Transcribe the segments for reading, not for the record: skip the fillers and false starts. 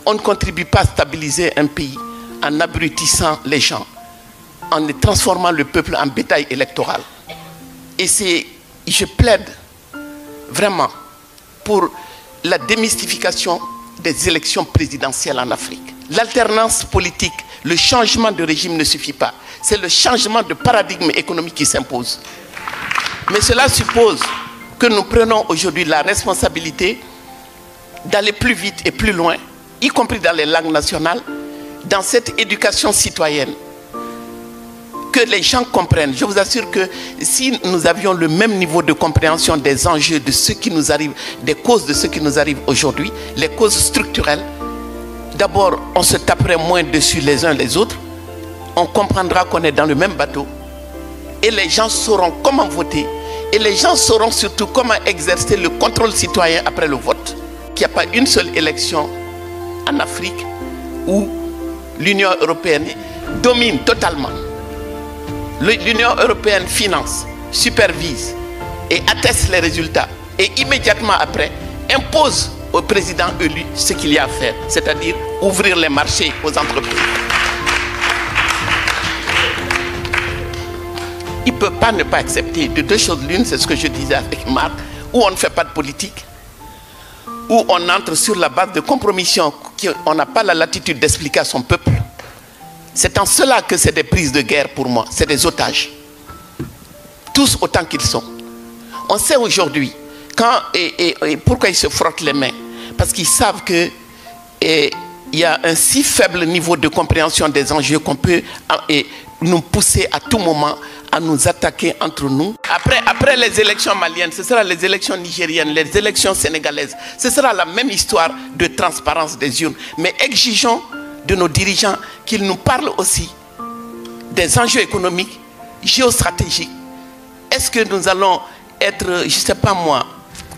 On ne contribue pas à stabiliser un pays en abrutissant les gens, en transformant le peuple en bétail électoral. Et je plaide vraiment pour la démystification des élections présidentielles en Afrique. L'alternance politique, le changement de régime ne suffit pas. C'est le changement de paradigme économique qui s'impose. Mais cela suppose que nous prenons aujourd'hui la responsabilité d'aller plus vite et plus loin, y compris dans les langues nationales, dans cette éducation citoyenne. Que les gens comprennent. Je vous assure que si nous avions le même niveau de compréhension des enjeux de ce qui nous arrive, des causes de ce qui nous arrive aujourd'hui, les causes structurelles, d'abord on se taperait moins dessus les uns les autres, on comprendra qu'on est dans le même bateau et les gens sauront comment voter et les gens sauront surtout comment exercer le contrôle citoyen après le vote. Qu'il n'y a pas une seule élection en Afrique où l'Union européenne domine totalement. L'Union européenne finance, supervise et atteste les résultats. Et immédiatement après, impose au président élu ce qu'il y a à faire, c'est-à-dire ouvrir les marchés aux entreprises. Il ne peut pas ne pas accepter de deux choses l'une, c'est ce que je disais avec Marc, où on ne fait pas de politique, où on entre sur la base de compromissions qu'on n'a pas la latitude d'expliquer à son peuple. C'est en cela que c'est des prises de guerre pour moi, c'est des otages. Tous autant qu'ils sont. On sait aujourd'hui pourquoi ils se frottent les mains. Parce qu'ils savent qu'il y a un si faible niveau de compréhension des enjeux qu'on peut nous pousser à tout moment à nous attaquer entre nous. Après les élections maliennes, ce sera les élections nigériennes, les élections sénégalaises. Ce sera la même histoire de transparence des urnes. Mais exigeons de nos dirigeants qu'ils nous parlent aussi des enjeux économiques, géostratégiques. Est-ce que nous allons être, je ne sais pas moi,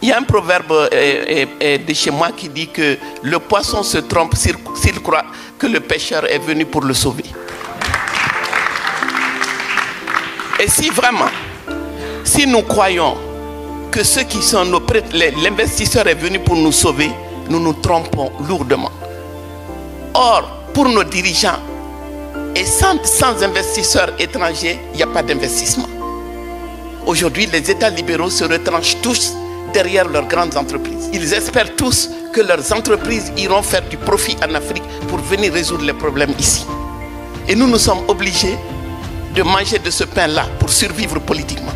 il y a un proverbe de chez moi qui dit que le poisson se trompe s'il croit que le pêcheur est venu pour le sauver. Et si vraiment, si nous croyons que ceux qui sont l'investisseur est venu pour nous sauver, nous nous trompons lourdement. Or, pour nos dirigeants, et sans investisseurs étrangers, il n'y a pas d'investissement. Aujourd'hui, les États libéraux se retranchent tous derrière leurs grandes entreprises. Ils espèrent tous que leurs entreprises iront faire du profit en Afrique pour venir résoudre les problèmes ici. Et nous sommes obligés de manger de ce pain-là pour survivre politiquement.